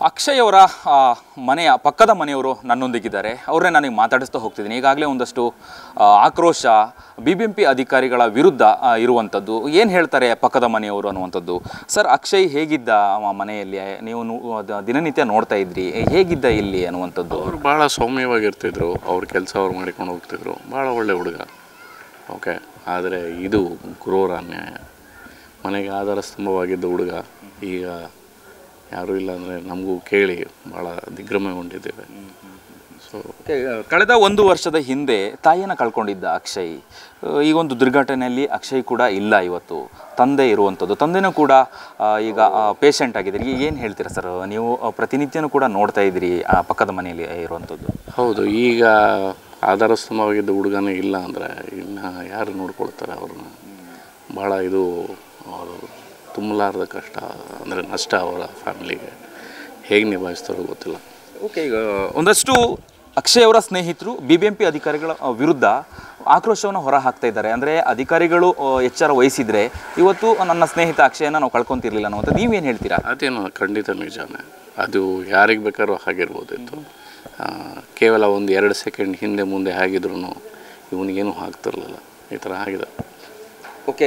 ಅಕ್ಷಯ್ ಅವರ ಮನೆಯ ಪಕ್ಕದ ಮನೆಯವರು ನನ್ನೊಂದಿಗಿದ್ದಾರೆ. ಅವರೇ ನನಗೆ ಮಾತಾಡಿಸ್ತಾ ಹೋಗ್ತಿದ್ದೀನಿ. ಈಗಾಗಲೇ ಒಂದಷ್ಟು ಆಕ್ರೋಶ BBMP ಅಧಿಕಾರಿಗಳ ವಿರುದ್ಧ ಇರುವಂಥದ್ದು. ಏನು ಹೇಳ್ತಾರೆ ಪಕ್ಕದ ಮನೆಯವರು ಅನ್ನುವಂಥದ್ದು. ಸರ್, ಅಕ್ಷಯ್ ಹೇಗಿದ್ದ ಮನೆಯಲ್ಲಿ? ನೀವು ದಿನನಿತ್ಯ ನೋಡ್ತಾ ಇದ್ರಿ, ಹೇಗಿದ್ದ ಇಲ್ಲಿ ಅನ್ನುವಂಥದ್ದು. ಅವರು ಭಾಳ ಸೌಮ್ಯವಾಗಿರ್ತಿದ್ರು. ಅವ್ರ ಕೆಲಸ ಅವ್ರು ಮಾಡಿಕೊಂಡು ಹೋಗ್ತಿದ್ರು. ಭಾಳ ಒಳ್ಳೆ ಹುಡುಗ. ಓಕೆ, ಆದರೆ ಇದು ಕ್ರೂರ ಅನ್ಯಾಯ. ಮನೆಗೆ ಆಧಾರ ಸ್ತಂಭವಾಗಿದ್ದ ಹುಡುಗ ಈಗ ಯಾರೂ ಇಲ್ಲ ಅಂದರೆ ನಮಗೂ ಕೇಳಿ ಭಾಳ ದಿಗ್ಭ್ರಮೆಗೊಂಡಿದ್ದೇವೆ. ಸೊ ಕಳೆದ 1 ವರ್ಷದ ಹಿಂದೆ ತಾಯಿಯನ್ನು ಕಳ್ಕೊಂಡಿದ್ದ ಅಕ್ಷಯ್ ಈಗ ಒಂದು ದುರ್ಘಟನೆಯಲ್ಲಿ ಅಕ್ಷಯ್ ಕೂಡ ಇಲ್ಲ. ಇವತ್ತು ತಂದೆ ಇರುವಂಥದ್ದು, ತಂದೆನೂ ಕೂಡ ಈಗ ಪೇಷಂಟ್ ಆಗಿದ್ದೀರಿ. ಈಗ ಏನು ಹೇಳ್ತೀರಾ ಸರ್? ನೀವು ಪ್ರತಿನಿತ್ಯನೂ ಕೂಡ ನೋಡ್ತಾ ಇದ್ದೀರಿ ಆ ಪಕ್ಕದ ಮನೆಯಲ್ಲಿ ಇರುವಂಥದ್ದು. ಹೌದು, ಈಗ ಆಧಾರ ಸ್ತಂಭವಾಗಿದ್ದ ಹುಡುಗನೇ ಇಲ್ಲ ಅಂದರೆ ಇನ್ನು ಯಾರು ನೋಡ್ಕೊಳ್ತಾರೆ ಅವ್ರನ್ನ? ಭಾಳ ಇದು ತುಂಬಲಾರದ ಕಷ್ಟ, ಅಂದರೆ ನಷ್ಟ ಅವರ ಫ್ಯಾಮಿಲಿಗೆ. ಹೇಗೆ ನಿಭಾಯಿಸ್ತಾರೋ ಗೊತ್ತಿಲ್ಲ. ಓಕೆ, ಈಗ ಒಂದಷ್ಟು ಅಕ್ಷಯ್ ಅವರ ಸ್ನೇಹಿತರು BBMP ಅಧಿಕಾರಿಗಳ ವಿರುದ್ಧ ಆಕ್ರೋಶವನ್ನು ಹೊರ ಹಾಕ್ತಾ ಇದ್ದಾರೆ. ಅಂದರೆ ಅಧಿಕಾರಿಗಳು ಎಚ್ಚರ ವಹಿಸಿದರೆ ಇವತ್ತು ನನ್ನ ಸ್ನೇಹಿತ ಅಕ್ಷಯನ ನಾವು ಕಳ್ಕೊತಿರ್ಲಿಲ್ಲ ಅನ್ನೋದು. ನೀವೇನು ಹೇಳ್ತೀರಾ? ಅದೇನು ಖಂಡಿತ ನಿಜಾನೇ. ಅದು ಯಾರಿಗೆ ಬೇಕಾದ್ರೂ ಆಗಿರ್ಬೋದಿತ್ತು. ಕೇವಲ 1-2 ಸೆಕೆಂಡ್ ಹಿಂದೆ ಮುಂದೆ ಆಗಿದ್ರೂ ಇವನಿಗೇನು ಆಗ್ತಿರ್ಲಿಲ್ಲ. ಈ ಥರ ಆಗಿದೆ. ಓಕೆ,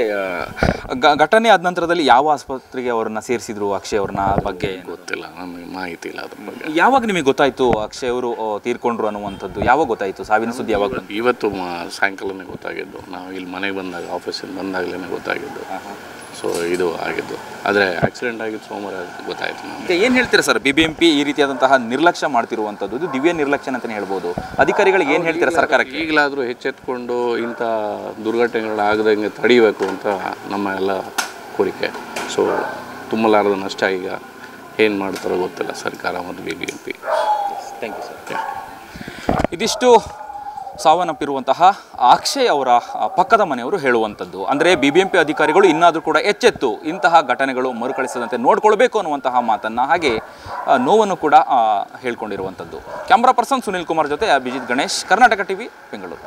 ಘಟನೆ ಆದ ನಂತರದಲ್ಲಿ ಯಾವ ಆಸ್ಪತ್ರೆಗೆ ಅವ್ರನ್ನ ಸೇರಿಸಿದ್ರು ಅಕ್ಷಯ್ ಅವ್ರನ್ನ? ಬಗ್ಗೆ ಗೊತ್ತಿಲ್ಲ, ನಮಗೆ ಮಾಹಿತಿ ಇಲ್ಲ ಅದ್ರ ಬಗ್ಗೆ. ಯಾವಾಗ ನಿಮಗೆ ಗೊತ್ತಾಯಿತು ಅಕ್ಷಯ್ ಅವರು ತೀರ್ಕೊಂಡ್ರು ಅನ್ನುವಂಥದ್ದು? ಯಾವಾಗ ಗೊತ್ತಾಯಿತು? ಸಾವಿನ ಸುದ್ದಿ ಯಾವಾಗ? ಇವತ್ತು ಸಾಯಂಕಾಲನೇ ಗೊತ್ತಾಗಿದ್ದು. ನಾವು ಇಲ್ಲಿ ಮನೆಗೆ ಬಂದಾಗ, ಆಫೀಸಿಂದ ಬಂದಾಗಲೇ ಗೊತ್ತಾಗಿದ್ದು. ಸೊ ಇದು ಆಗಿದ್ದು. ಆದರೆ ಆಕ್ಸಿಡೆಂಟ್ ಆಗಿದ್ದು ಸೋಮವಾರ ಗೊತ್ತಾಯಿತು ನಮಗೆ. ಏನು ಹೇಳ್ತೀರಾ ಸರ್? BBMP ಈ ರೀತಿಯಾದಂತಹ ನಿರ್ಲಕ್ಷ್ಯ ಮಾಡ್ತಿರುವಂಥದ್ದು, ಇದು ದಿವ್ಯ ನಿರ್ಲಕ್ಷ್ಯ ಅಂತಲೇ ಹೇಳ್ಬೋದು. ಅಧಿಕಾರಿಗಳಿಗೆ ಏನು ಹೇಳ್ತೀರಾ ಸರ್ಕಾರಕ್ಕೆ? ಈಗಲಾದರೂ ಎಚ್ಚೆತ್ಕೊಂಡು ಇಂಥ ದುರ್ಘಟನೆಗಳಾಗದಂಗೆ ತಡೆಯಬೇಕು ಅಂತ ನಮ್ಮ ಎಲ್ಲ ಕೋರಿಕೆ. ಸೊ ತುಂಬಲಾರದ ನಷ್ಟ ಈಗ ಏನು ಮಾಡ್ತಾರೋ ಗೊತ್ತಿಲ್ಲ ಸರ್ಕಾರ ಮತ್ತು BBMP. Thank you sir. ಇದಿಷ್ಟು ಸಾವನ್ನಪ್ಪಿರುವಂತಹ ಅಕ್ಷಯ್ ಅವರ ಪಕ್ಕದ ಮನೆಯವರು ಹೇಳುವಂಥದ್ದು. ಅಂದರೆ BBMP ಅಧಿಕಾರಿಗಳು ಇನ್ನಾದರೂ ಕೂಡ ಎಚ್ಚೆತ್ತು ಇಂತಹ ಘಟನೆಗಳು ಮರುಕಳಿಸದಂತೆ ನೋಡ್ಕೊಳ್ಬೇಕು ಅನ್ನುವಂತಹ ಮಾತನ್ನು, ಹಾಗೆ ನೋವನ್ನು ಕೂಡ ಹೇಳ್ಕೊಂಡಿರುವಂಥದ್ದು. ಕ್ಯಾಮ್ರಾ ಪರ್ಸನ್ ಸುನಿಲ್ ಕುಮಾರ್ ಜೊತೆ ಅಭಿಜಿತ್ ಗಣೇಶ್, ಕರ್ನಾಟಕ TV, ಬೆಂಗಳೂರು.